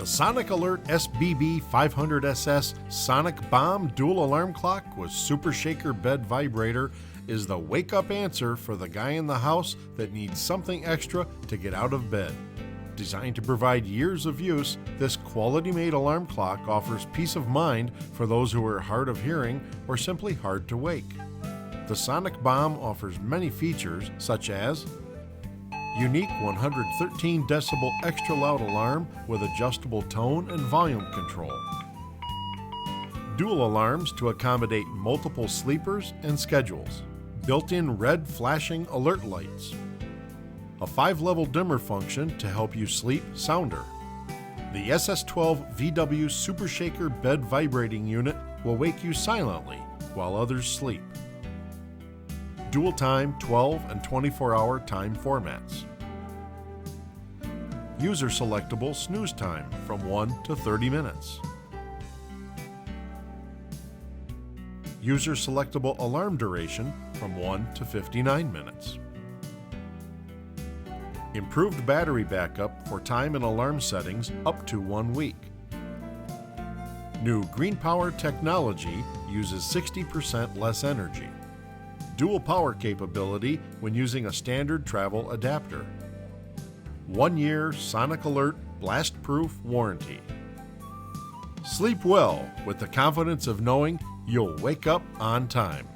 The Sonic Alert SBB 500SS Sonic Bomb Dual Alarm Clock with Super Shaker Bed Vibrator is the wake-up answer for the guy in the house that needs something extra to get out of bed. Designed to provide years of use, this quality-made alarm clock offers peace of mind for those who are hard of hearing or simply hard to wake. The Sonic Bomb offers many features such as unique 113 decibel extra loud alarm with adjustable tone and volume control. Dual alarms to accommodate multiple sleepers and schedules. Built-in red flashing alert lights. A 5-level dimmer function to help you sleep sounder. The SS12 VW Super Shaker Bed Vibrating Unit will wake you silently while others sleep. Dual time 12 and 24-hour time formats. User selectable snooze time from 1 to 30 minutes. User selectable alarm duration from 1 to 59 minutes. Improved battery backup for time and alarm settings up to 1 week. New green power technology uses 60% less energy. Dual power capability when using a standard travel adapter. 1-year Sonic Alert blast-proof warranty. Sleep well with the confidence of knowing you'll wake up on time.